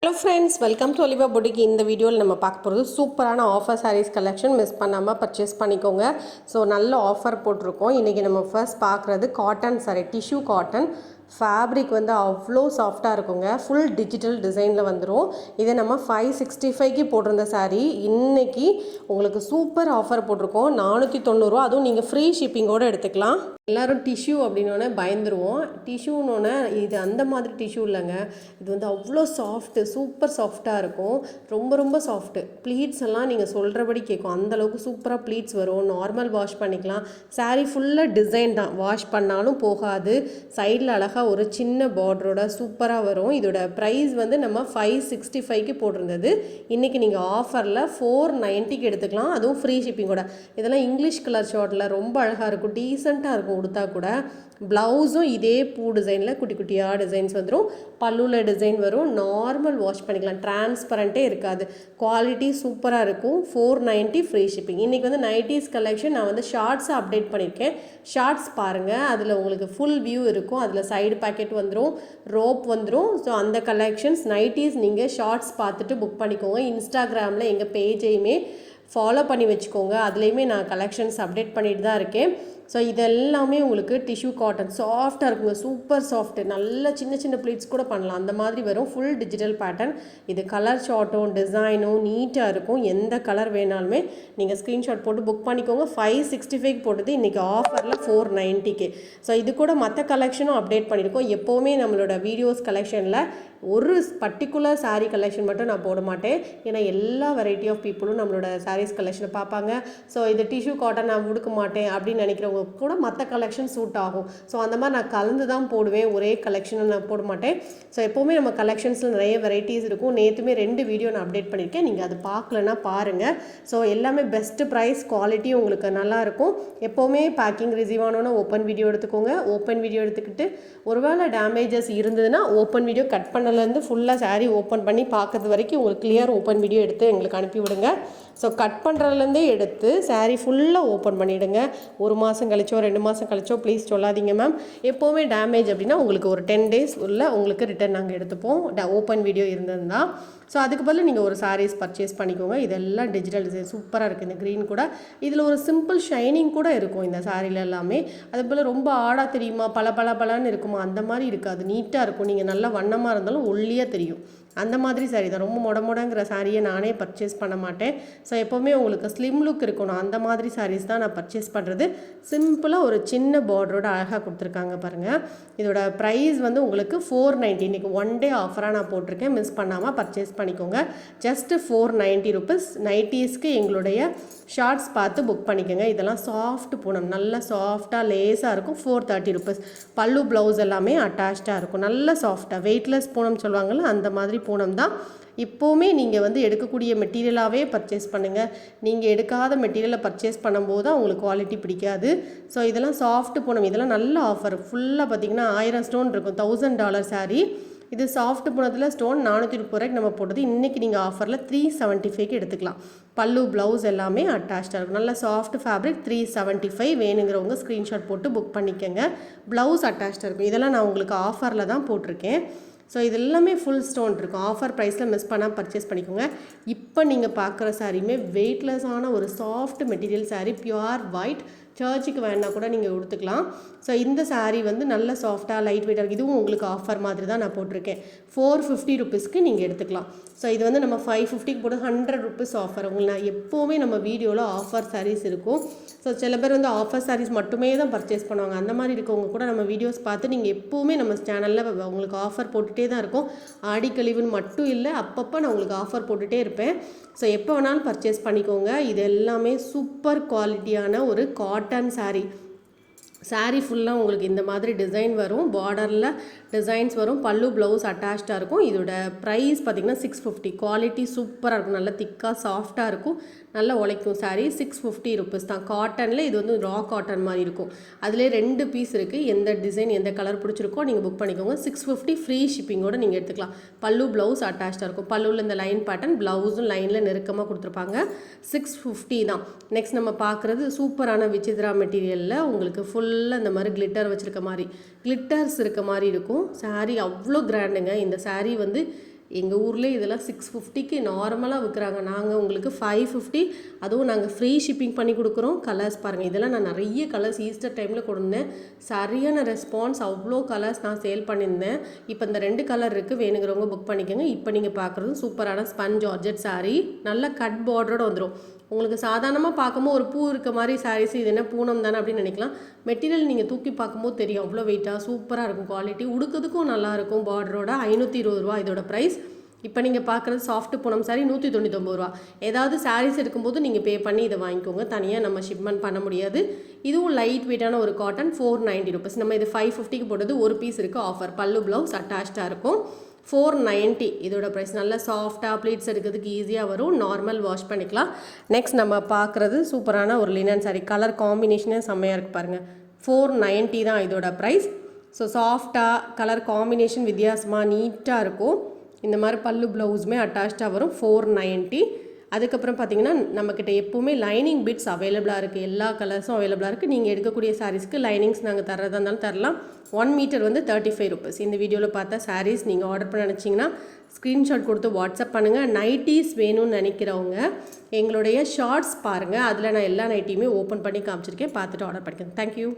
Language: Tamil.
Hello friends, welcome to Oliva Boutique. இந்த வீடியோவில் நம்ம பார்க்க போகிறது சூப்பரான ஆஃபர் சாரீஸ் கலெக்ஷன். மிஸ் பண்ணாமல் பர்ச்சேஸ் பண்ணிக்கோங்க. ஸோ நல்ல ஆஃபர் போட்டிருக்கோம். இன்றைக்கி நம்ம ஃபர்ஸ்ட் பார்க்குறது cotton sari, tissue cotton. Fabric வந்து அவ்வளோ சாஃப்டாக இருக்குங்க. ஃபுல் டிஜிட்டல் டிசைனில் வந்துடும். இதை நம்ம 565க்கு போட்டிருந்த சாரீ இன்றைக்கி உங்களுக்கு சூப்பர் ஆஃபர் போட்டிருக்கோம். 490 அதுவும் நீங்கள் ஃப்ரீ ஷிப்பிங்கோடு எடுத்துக்கலாம். எல்லோரும் டிஷ்யூ அப்படின்னோடனே பயந்துருவோம். டிஷ்யூன்னொன்னே இது அந்த மாதிரி டிஷ்யூ இல்லைங்க. இது வந்து அவ்வளோ சாஃப்ட்டு, சூப்பர் சாஃப்டாக இருக்கும். ரொம்ப சாஃப்ட்டு. ப்ளீட்ஸ் எல்லாம் நீங்கள் சொல்கிறபடி கேட்கும். அந்தளவுக்கு சூப்பராக ப்ளீட்ஸ் வரும். நார்மல் வாஷ் பண்ணிக்கலாம். சாரீ ஃபுல்லாக டிசைன் தான், வாஷ் பண்ணாலும் போகாது. சைடில் அழகாக ஒரு சின்ன பார்டரோட சூப்பராக வரும். இதோட ப்ரைஸ் வந்து நம்ம 565க்கு போட்டிருந்தது. இன்றைக்கி நீங்கள் ஆஃபரில் 490க்கு எடுத்துக்கலாம். அதுவும் ஃப்ரீ ஷிப்பிங்கோட. இதெல்லாம் இங்கிலீஷ் கலர் ஷார்ட்டில் ரொம்ப அழகாக இருக்கும், டீசெண்டாக இருக்கும். கொடுத்தா கூட ப்ளவுஸும் இதே பூ டிசைனில் குட்டி குட்டியாக டிசைன்ஸ் வந்துடும். பல்லுவில் டிசைன் வரும். நார்மல் வாஷ் பண்ணிக்கலாம். டிரான்ஸ்பரண்ட்டே இருக்காது. குவாலிட்டி சூப்பராக இருக்கும். 490 ஃப்ரீ ஷிப்பிங். இன்றைக்கி வந்து நைட்டிஸ் கலெக்ஷன் நான் வந்து ஷார்ட்ஸை அப்டேட் பண்ணியிருக்கேன். ஷார்ட்ஸ் பாருங்கள், அதில் உங்களுக்கு ஃபுல் வியூ இருக்கும். அதில் சைடு பேக்கெட் வந்துடும், ரோப் வந்துடும். ஸோ அந்த கலெக்ஷன்ஸ் நைட்டிஸ் நீங்கள் ஷார்ட்ஸ் பார்த்துட்டு புக் பண்ணிக்கோங்க. இன்ஸ்டாகிராமில் எங்கள் பேஜையுமே ஃபாலோ பண்ணி வச்சுக்கோங்க. அதுலேயுமே நான் கலெக்ஷன்ஸ் அப்டேட் பண்ணிட்டு தான் இருக்கேன். ஸோ இதெல்லாமே உங்களுக்கு டிஷ்யூ காட்டன் சாஃப்டாக இருக்குங்க. Super soft. நல்ல சின்ன ப்ளீட்ஸ் கூட பண்ணலாம். அந்த மாதிரி வரும். Full digital pattern. இது கலர் ஷார்ட்டும் டிசைனும் நீட்டாக இருக்கும். எந்த கலர் வேணாலுமே நீங்கள் ஸ்க்ரீன்ஷாட் போட்டு புக் பண்ணிக்கோங்க. 565க்கு போட்டது இன்றைக்கி ஆஃபரில் 490க்கு. ஸோ இது கூட மற்ற கலெக்ஷனும் அப்டேட் பண்ணியிருக்கோம். எப்போவுமே நம்மளோட வீடியோஸ் கலெக்ஷனில் ஒரு பர்டிகுலர் சாரீ கலெக்ஷன் மட்டும் நான் போட மாட்டேன். ஏன்னா எல்லா வெரைட்டி ஆஃப் பீப்புளும் நம்மளோட சாரீஸ் கலெக்ஷனை பார்ப்பாங்க. ஸோ இது டிஷ்யூ காட்டன் நான் கொடுக்க மாட்டேன் அப்படின்னு நினைக்கிறவங்க கூட மற்ற கலெக்ஷன் சூட் ஆகும். ஸோ அந்த மாதிரி நான் கலந்து தான் போடுவேன். ஒரே கலெக்ஷனை நான் போட மாட்டேன். ஸோ எப்போவுமே நம்ம கலெக்ஷன்ஸில் நிறைய வெரைட்டிஸ் இருக்கும். நேற்றுமே 2 வீடியோ நான் அப்டேட் பண்ணியிருக்கேன். நீங்கள் அது பார்க்கலன்னா பாருங்கள். ஸோ எல்லாமே பெஸ்ட்டு ப்ரைஸ், குவாலிட்டி உங்களுக்கு நல்லாயிருக்கும். எப்போவுமே பேக்கிங் ரிசீவ் ஆனோன்னா ஓப்பன் வீடியோ எடுத்துக்கோங்க. ஓப்பன் வீடியோ எடுத்துக்கிட்டு ஒருவேளை டேமேஜஸ் இருந்ததுன்னா ஓப்பன் வீடியோ கட் பண்ணலேருந்து ஃபுல்லாக சாரீ ஓப்பன் பண்ணி பார்க்கறது வரைக்கும் உங்களுக்கு கிளியர் ஓப்பன் வீடியோ எடுத்து எங்களுக்கு அனுப்பி விடுங்க. ஸோ கட் பண்ணுறதுலேருந்தே எடுத்து சாரீ ஃபுல்லாக ஓப்பன் பண்ணிவிடுங்க. 1 மாதம் கழிச்சோ 2 மாதம் கழிச்சோ ப்ளீஸ் சொல்லாதீங்க மேம். எப்போவுமே டேமேஜ் அப்படின்னா உங்களுக்கு ஒரு 10 days உள்ள உங்களுக்கு ரிட்டன் நாங்கள் எடுத்துப்போம், ஓப்பன் வீடியோ இருந்ததுன்னா. ஸோ அதுக்கு பதில் நீங்கள் ஒரு சாரீஸ் பர்ச்சேஸ் பண்ணிக்கோங்க. இதெல்லாம் டிஜிட்டல் டிசைன் சூப்பராக இருக்குது. இந்த க்ரீன் கூட இதில் ஒரு சிம்பிள் ஷைனிங் கூட இருக்கும் இந்த சாரியில் எல்லாமே. அதுபோல் ரொம்ப ஆடாக தெரியுமா, பளபளன்னு இருக்குமா, அந்த மாதிரி இருக்காது. நீட்டாக இருக்கும். நீங்கள் நல்லா வண்ணமாக இருந்தாலும் ஒல்லியாக தெரியும். அந்த மாதிரி சாரீ தான். ரொம்ப மொடங்கிற சாரியை நானே பர்ச்சேஸ் பண்ண மாட்டேன். ஸோ எப்போவுமே உங்களுக்கு ஸ்லிம் லுக் இருக்கணும். அந்த மாதிரி சாரீஸ் தான் நான் பர்ச்சேஸ் பண்ணுறது. சிம்பிளாக ஒரு சின்ன பார்டரோட அழகாக கொடுத்துருக்காங்க பாருங்கள். இதோட ப்ரைஸ் வந்து உங்களுக்கு 490. இன்றைக்கி 1 டே ஆஃபராக நான் போட்டிருக்கேன். மிஸ் பண்ணாமல் பர்ச்சேஸ் பண்ணிக்கோங்க. Just 490 rupees. நைட்டீஸ்க்கு எங்களுடைய ஷார்ட்ஸ் பார்த்து புக் பண்ணிக்கோங்க. இதெல்லாம் சாஃப்ட் பூனம், நல்லா சாஃப்டாக லேஸாக இருக்கும். 430 ருபீஸ். பல்லு ப்ளவுஸ் எல்லாமே அட்டாச்சாக இருக்கும். நல்ல சாஃப்டாக வெயிட்லெஸ் பூனம் சொல்லுவாங்கள்ல, அந்த மாதிரி பூனம் தான். இப்போவுமே நீங்கள் வந்து எடுக்கக்கூடிய மெட்டீரியலாகவே பர்ச்சேஸ் பண்ணுங்கள். நீங்கள் எடுக்காத மெட்டீரியலை பர்ச்சேஸ் பண்ணும்போது தான் உங்களுக்கு குவாலிட்டி பிடிக்காது. ஸோ இதெல்லாம் சாஃப்ட் பூனம். இதெல்லாம் நல்ல ஆஃபர். ஃபுல்லாக பார்த்திங்கன்னா 1000 ஸ்டோன் இருக்கும். $1000 சாரீ. இது சாஃப்ட் பூனத்தில் ஸ்டோன் 430 ரூபாய்க்கு நம்ம போட்டது. இன்றைக்கி நீங்கள் ஆஃபரில் 375க்கு எடுத்துக்கலாம். பல்லு ப்ளவுஸ் எல்லாமே அட்டாச்சாக இருக்கும். நல்ல சாஃப்ட் ஃபேப்ரிக். 375. வேணுங்கிறவங்க ஸ்க்ரீன்ஷாட் போட்டு புக் பண்ணிக்கோங்க. ப்ளவுஸ் அட்டாச்சாக இருக்கும். இதெல்லாம் நான் உங்களுக்கு ஆஃபரில் தான் போட்டிருக்கேன். ஸோ இது எல்லாமே ஃபுல் ஸ்டோன் இருக்கும். ஆஃபர் ப்ரைஸில் மிஸ் பண்ணால் பர்ச்சேஸ் பண்ணிக்கோங்க. இப்போ நீங்கள் பார்க்குற சாரியுமே வெயிட்லெஸ்ஸான ஒரு soft material sari, pure white. சர்ச்சுக்கு வேணால் கூட நீங்கள் கொடுத்துக்கலாம். ஸோ இந்த சாரீ வந்து நல்ல சாஃப்டாக லைட் வெயிட்டாக இருக்குது. இதுவும் உங்களுக்கு ஆஃபர் மாதிரி தான் நான் போட்டிருக்கேன். 450 ருபீஸ்க்கு நீங்கள் எடுத்துக்கலாம். ஸோ இது வந்து நம்ம 550க்கு போட்டு 100 ருபீஸ் ஆஃபர். உங்களுக்கு நான் எப்போவுமே நம்ம வீடியோவில் ஆஃபர் சாரீஸ் இருக்கும். ஸோ சில பேர் வந்து ஆஃபர் சாரீஸ் மட்டுமே தான் பர்ச்சேஸ் பண்ணுவாங்க. அந்த மாதிரி இருக்கவங்க கூட நம்ம வீடியோஸ் பார்த்து நீங்கள் எப்போவுமே நம்ம சேனலில் உங்களுக்கு ஆஃபர் போட்டுகிட்டே தான் இருக்கும். ஆடி கழிவுன்னு மட்டும் இல்லை, அப்பப்போ நான் உங்களுக்கு ஆஃபர் போட்டுகிட்டே இருப்பேன். ஸோ எப்போ வேணாலும் பர்ச்சேஸ் பண்ணிக்கோங்க. இது எல்லாமே சூப்பர் குவாலிட்டியான ஒரு காட்டன் சாரீ. சாரீ ஃபுல்லாக உங்களுக்கு இந்த மாதிரி டிசைன் வரும். பார்டரில் டிசைன்ஸ் வரும். பல்லு ப்ளவுஸ் அட்டாச்சாக இருக்கும். இதோட ப்ரைஸ் பார்த்திங்கன்னா 650. குவாலிட்டி சூப்பராக இருக்கும். நல்லா திக்காக சாஃப்டாக இருக்கும். நல்லா உழைக்கும் சாரீ. 650 ருபீஸ் தான். காட்டனில் இது வந்து ரா காட்டன் மாதிரி இருக்கும். அதிலே 2 பீஸ் இருக்குது. எந்த டிசைன் எந்த கலர் பிடிச்சிருக்கோ நீங்கள் புக் பண்ணிக்கோங்க. 650 ஃப்ரீ ஷிப்பிங்கோடு நீங்கள் எடுத்துக்கலாம். பல்லு ப்ளவுஸ் அட்டாச்சாக இருக்கும். பல்லுவில் இந்த லைன் பேட்டர்ன், ப்ளவுஸும் லைனில் நெருக்கமாக கொடுத்துருப்பாங்க. 650 தான். நெக்ஸ்ட் நம்ம பார்க்குறது சூப்பரான விசித்ரா மெட்டீரியலில் உங்களுக்கு ஃபுல்லாக இந்த மாதிரி கிளிட்டர் வச்சுருக்க மாதிரி, கிளிட்டர்ஸ் இருக்க மாதிரி இருக்கும். சாரீ அவ்வளோ கிராண்டுங்க. இந்த சாரீ வந்து எங்கள் ஊரில் இதெல்லாம் 650க்கு நார்மலாக விற்கிறாங்க. நாங்கள் உங்களுக்கு 550, அதுவும் நாங்கள் ஃப்ரீ ஷிப்பிங் பண்ணி கொடுக்குறோம். கலர்ஸ் பாருங்கள், இதெல்லாம் நான் நிறைய கலர்ஸ் ஈஸ்டர் டைமில் கொடுத்தேன். சரியான ரெஸ்பான்ஸ், அவ்வளோ கலர்ஸ் நான் சேல் பண்ணியிருந்தேன். இப்போ இந்த 2 கலர் இருக்குது, வேணுங்கிறவங்க புக் பண்ணிக்கோங்க. இப்போ நீங்கள் பார்க்குறது சூப்பரான ஸ்பன் ஜார்ஜெட் saree, நல்ல கட் பார்டரோட வந்துடும். உங்களுக்கு சாதாரணமாக பார்க்கும்போது ஒரு பூ இருக்க மாதிரி சாரீஸ், இது என்ன பூனம் தானே அப்படின்னு நினைக்கலாம். மெட்டீரியல் நீங்கள் தூக்கி பார்க்கும்போது தெரியும், அவ்வளோ வெயிட்டாக சூப்பராக இருக்கும். குவாலிட்டி உடுக்கிறதுக்கும் நல்லாயிருக்கும். பார்டரோட 520 ரூபா இதோட ப்ரைஸ். இப்போ நீங்கள் பார்க்குறது சாஃப்ட் பூனம் சாரி 199 ரூபா. ஏதாவது சாரீஸ் எடுக்கும்போது நீங்கள் பே பண்ணி இதை வாங்கிக்கோங்க. தனியாக நம்ம ஷிப்மெண்ட் பண்ண முடியாது. இதுவும் லைட் வெயிட்டான ஒரு காட்டன், 490 ருபீஸ். நம்ம இது 550க்கு போட்டது, ஒரு பீஸ் இருக்குது ஆஃபர். பல்லு ப்ளவுஸ் அட்டாச்சாக இருக்கும். 490 இதோட ப்ரைஸ். நல்லா சாஃப்டாக ப்ளீட்ஸ் எடுக்கிறதுக்கு ஈஸியாக வரும். நார்மல் வாஷ் பண்ணிக்கலாம். நெக்ஸ்ட் நம்ம பார்க்குறது சூப்பரான ஒரு லினன் சாரி, கலர் காம்பினேஷனே செம்மையாக இருக்குது பாருங்கள். 490 தான் இதோட ப்ரைஸ். ஸோ சாஃப்டாக கலர் காம்பினேஷன் வித்தியாசமாக நீட்டாக இருக்கும். இந்த மாதிரி பல்லு ப்ளவுஸுமே அட்டாச்சாக வரும். 490. அதுக்கப்புறம் பார்த்தீங்கன்னா நம்மக்கிட்ட எப்போவுமே லைனிங் பிட்ஸ் அவைலபிளாக இருக்குது. எல்லா கலர்ஸும் அவைலபிளாக இருக்குது. நீங்கள் எடுக்கக்கூடிய சாரீஸ்க்கு லைனிங்ஸ் நாங்கள் தர்றதா இருந்தாலும் தரலாம். 1 மீட்டர் வந்து 35 ருபீஸ். இந்த வீடியோவில் பார்த்தா சாரீஸ் நீங்கள் ஆர்டர் பண்ண நினச்சிங்கன்னா ஸ்க்ரீன்ஷாட் கொடுத்து வாட்ஸ்அப் பண்ணுங்கள். நைட்டிஸ் வேணும்னு நினைக்கிறவங்க எங்களுடைய ஷார்ட்ஸ் பாருங்கள், அதில் நான் எல்லா நைட்டியுமே ஓப்பன் பண்ணி காமிச்சிருக்கேன். பார்த்துட்டு ஆர்டர் பண்ணிக்கிறேன். தேங்க்யூ.